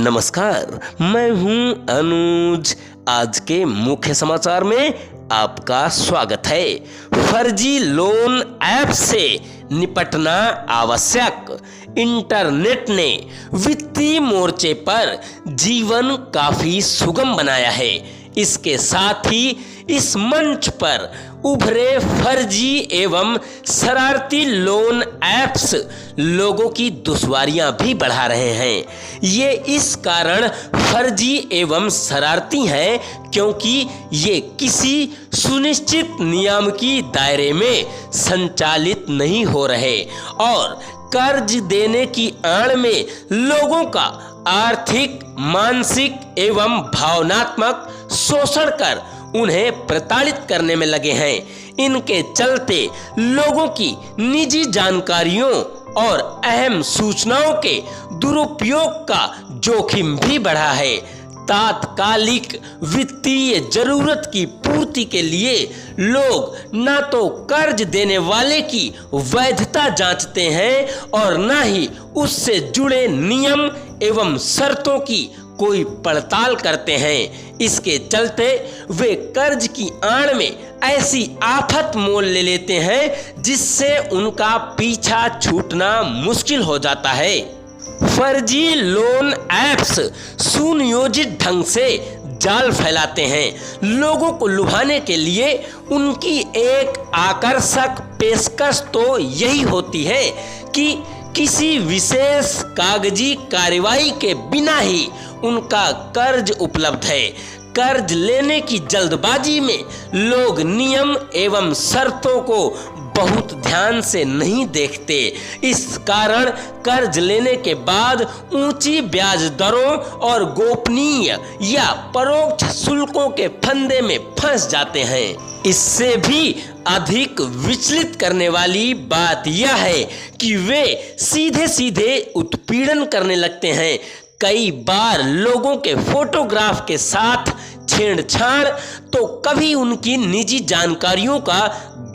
नमस्कार, मैं हूं अनुज। आज के मुख्य समाचार में आपका स्वागत है। फर्जी लोन ऐप से निपटना आवश्यक। इंटरनेट ने वित्तीय मोर्चे पर जीवन काफी सुगम बनाया है। इसके साथ ही इस मंच पर उभरे फर्जी एवं शरारती लोन ऐप्स लोगों की दुश्वारियां भी बढ़ा रहे हैं। ये इस कारण फर्जी एवं शरारती हैं क्योंकि ये किसी सुनिश्चित नियम की दायरे में संचालित नहीं हो रहे और कर्ज देने की आड़ में लोगों का आर्थिक, मानसिक एवं भावनात्मक शोषण कर उन्हें प्रताड़ित करने में लगे हैं। इनके चलते लोगों की निजी जानकारियों और अहम सूचनाओं के दुरुपयोग का जोखिम भी बढ़ा है। तात्कालिक वित्तीय जरूरत की पूर्ति के लिए लोग न तो कर्ज देने वाले की वैधता जांचते हैं और न ही उससे जुड़े नियम एवं शर्तों की कोई पड़ताल करते हैं। इसके चलते वे कर्ज की आड़ में ऐसी आफत मोल ले लेते हैं जिससे उनका पीछा छूटना मुश्किल हो जाता है। फर्जी लोन ऐप्स सुनियोजित ढंग से जाल फैलाते हैं। लोगों को लुभाने के लिए उनकी एक आकर्षक पेशकश तो यही होती है कि किसी विशेष कागजी कार्रवाई के बिना ही उनका कर्ज उपलब्ध है। कर्ज लेने की जल्दबाजी में लोग नियम एवं शर्तों को बहुत ध्यान से नहीं देखते। इस कारण कर्ज लेने के बाद ऊंची ब्याज दरों और गोपनीय या परोक्ष शुल्कों के फंदे में फंस जाते हैं। इससे भी अधिक विचलित करने वाली बात यह है कि वे सीधे सीधे उत्पीड़न करने लगते हैं। कई बार लोगों के फोटोग्राफ के साथ छेड़छाड़ तो कभी उनकी निजी जानकारियों का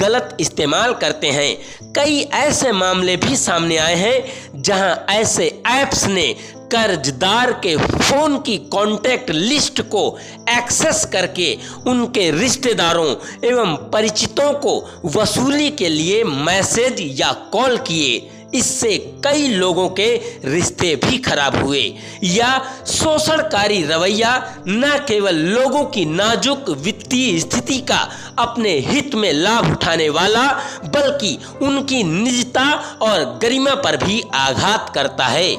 गलत इस्तेमाल करते हैं। कई ऐसे मामले भी सामने आए हैं जहां ऐसे ऐप्स ने कर्जदार के फोन की कॉन्टैक्ट लिस्ट को एक्सेस करके उनके रिश्तेदारों एवं परिचितों को वसूली के लिए मैसेज या कॉल किए। इससे कई लोगों के रिश्ते भी खराब हुए। या शोषणकारी रवैया न केवल लोगों की नाजुक वित्तीय स्थिति का अपने हित में लाभ उठाने वाला बल्कि उनकी निजता और गरिमा पर भी आघात करता है।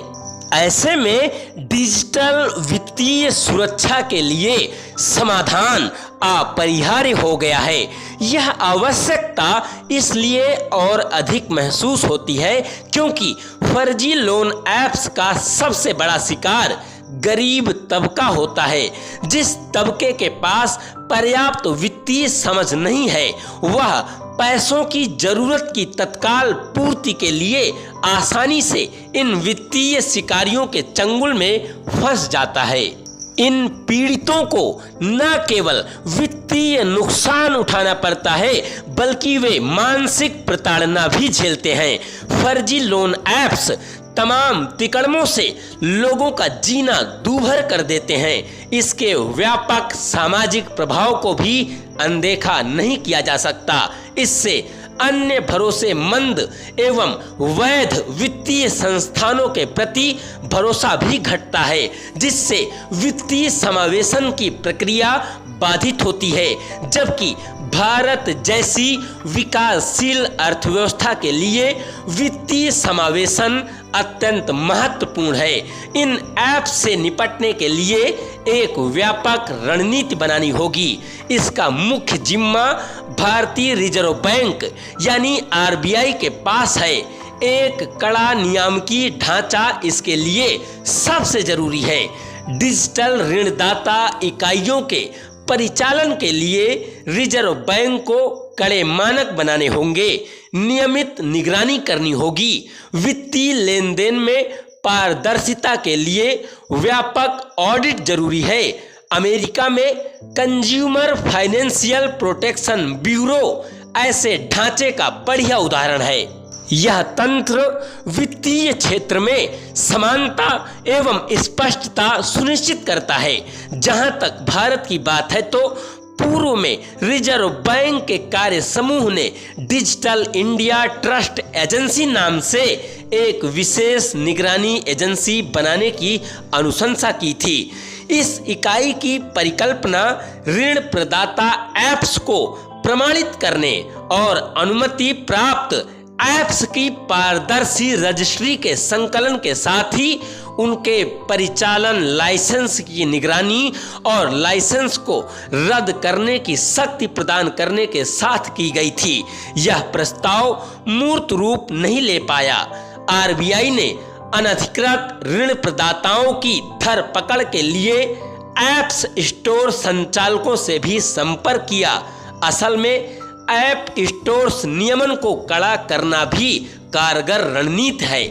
ऐसे में डिजिटल वित्तीय सुरक्षा के लिए समाधान अपरिहार्य हो गया है। यह आवश्यकता इसलिए और अधिक महसूस होती है क्योंकि फर्जी लोन ऐप्स का सबसे बड़ा शिकार गरीब तबका होता है। जिस तबके के पास पर्याप्त वित्तीय समझ नहीं है वह पैसों की जरूरत की तत्काल पूर्ति के लिए आसानी से इन वित्तीय शिकारियों के चंगुल में फंस जाता है। इन पीड़ितों को न केवल वित्तीय नुकसान उठाना पड़ता है बल्कि वे मानसिक प्रताड़ना भी झेलते हैं। फर्जी लोन ऐप्स तमाम तिकड़मों से लोगों का जीना दूभर कर देते हैं। इसके व्यापक सामाजिक प्रभाव को भी अनदेखा नहीं किया जा सकता। इससे अन्य भरोसेमंद एवं वैध वित्तीय संस्थानों के प्रति भरोसा भी घटता है जिससे वित्तीय समावेशन की प्रक्रिया बाधित होती है। जबकि भारत जैसी विकासशील अर्थव्यवस्था के लिए वित्तीय समावेशन अत्यंत महत्वपूर्ण है। इन ऐप्स से निपटने के लिए एक व्यापक रणनीति बनानी होगी। इसका मुख्य जिम्मा भारतीय रिजर्व बैंक यानी आरबीआई के पास है। एक कड़ा नियामकीय ढांचा इसके लिए सबसे जरूरी है। डिजिटल ऋणदाता इकाइयों के परिचालन के लिए रिजर्व बैंक को कड़े मानक बनाने होंगे। नियमित निगरानी करनी होगी। वित्तीय लेन देन में पारदर्शिता के लिए व्यापक ऑडिट जरूरी है। अमेरिका में कंज्यूमर फाइनेंशियल प्रोटेक्शन ब्यूरो ऐसे ढांचे का बढ़िया उदाहरण है। यह तंत्र वित्तीय क्षेत्र में समानता एवं स्पष्टता सुनिश्चित करता है। जहां तक भारत की बात है तो पूर्व में रिजर्व बैंक के कार्य समूह ने डिजिटल इंडिया ट्रस्ट एजेंसी नाम से एक विशेष निगरानी एजेंसी बनाने की अनुशंसा की थी। इस इकाई की परिकल्पना ऋण प्रदाता ऐप्स को प्रमाणित करने और अनुमति प्राप्त ऐप्स की पारदर्शी रजिस्ट्री के संकलन के साथ ही उनके परिचालन लाइसेंस की निगरानी और लाइसेंस को रद्द करने की शक्ति प्रदान करने के साथ की गई थी। यह प्रस्ताव मूर्त रूप नहीं ले पाया। आरबीआई ने अनधिकृत ऋण प्रदाताओं की धरपकड़ के लिए ऐप्स स्टोर संचालकों से भी संपर्क किया। असल में ऐप स्टोर्स नियमन को कड़ा करना भी कारगर रणनीति है।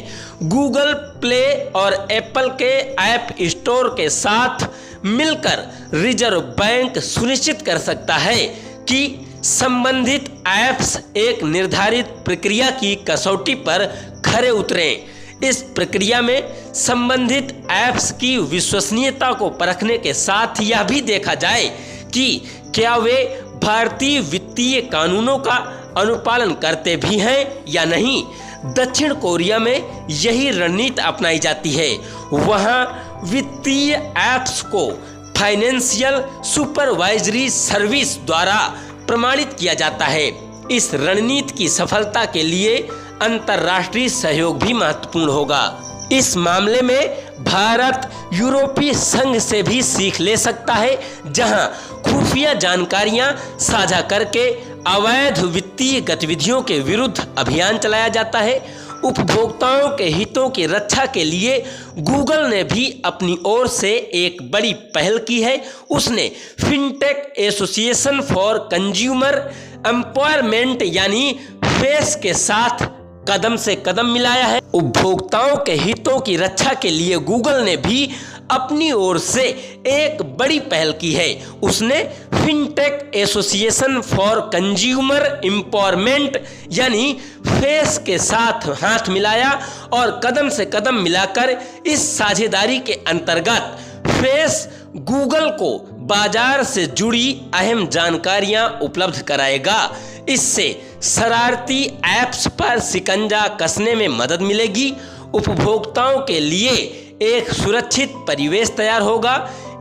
गूगल प्ले और एप्पल के ऐप स्टोर के साथ मिलकर रिजर्व बैंक सुनिश्चित कर सकता है कि संबंधित ऐप्स एक निर्धारित प्रक्रिया की कसौटी पर खरे उतरें। इस प्रक्रिया में संबंधित ऐप्स की विश्वसनीयता को परखने के साथ यह भी देखा जाए कि क्या वे भारतीय वित्तीय कानूनों का अनुपालन करते भी हैं या नहीं। दक्षिण कोरिया में यही रणनीति अपनाई जाती है। वहां वित्तीय ऐप्स को फाइनेंशियल सुपरवाइजरी सर्विस द्वारा प्रमाणित किया जाता है। इस रणनीति की सफलता के लिए अंतर्राष्ट्रीय सहयोग भी महत्वपूर्ण होगा। इस मामले में भारत यूरोपीय संघ से भी सीख ले सकता है, जहां खुफिया जानकारियां साझा करके अवैध वित्तीय गतिविधियों के विरुद्ध अभियान चलाया जाता है। उपभोक्ताओं के हितों की रक्षा के लिए गूगल ने भी अपनी ओर से एक बड़ी पहल की है। उसने fintech association for consumer empowerment यानी फेस के साथ कदम से कदम मिलाया है। उपभोक्ताओं के हितों की रक्षा के लिए गूगल ने भी अपनी ओर से एक बड़ी पहल की है। उसने fintech association for consumer empowerment यानी फेस के साथ हाथ मिलाया और कदम से कदम मिलाकर इस साझेदारी के अंतर्गत फेस गूगल को बाजार से जुड़ी अहम जानकारियां उपलब्ध कराएगा। इससे शरारती ऐप्स पर शिकंजा कसने में मदद मिलेगी। उपभोक्ताओं के लिए एक सुरक्षित परिवेश तैयार होगा।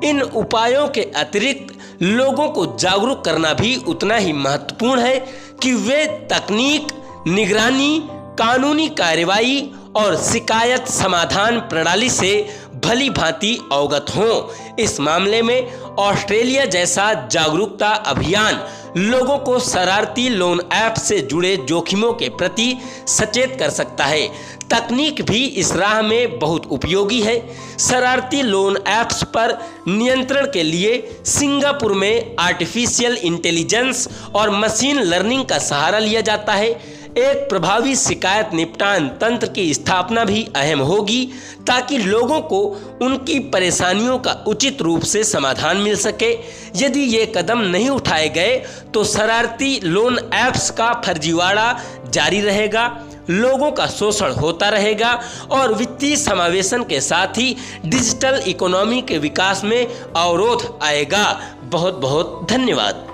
इन उपायों के अतिरिक्त लोगों को जागरूक करना भी उतना ही महत्वपूर्ण है कि वे तकनीक, निगरानी, कानूनी कार्रवाई और शिकायत समाधान प्रणाली से भली भांति अवगत हों। इस मामले में ऑस्ट्रेलिया जैसा जागरूकता अभियान लोगों को शरारती लोन ऐप से जुड़े जोखिमों के प्रति सचेत कर सकता है। तकनीक भी इस राह में बहुत उपयोगी है। शरारती लोन ऐप्स पर नियंत्रण के लिए सिंगापुर में आर्टिफिशियल इंटेलिजेंस और मशीन लर्निंग का सहारा लिया जाता है। एक प्रभावी शिकायत निपटान तंत्र की स्थापना भी अहम होगी ताकि लोगों को उनकी परेशानियों का उचित रूप से समाधान मिल सके। यदि ये कदम नहीं उठाए गए तो शरारती लोन ऐप्स का फर्जीवाड़ा जारी रहेगा, लोगों का शोषण होता रहेगा और वित्तीय समावेशन के साथ ही डिजिटल इकोनॉमी के विकास में अवरोध आएगा। बहुत बहुत धन्यवाद।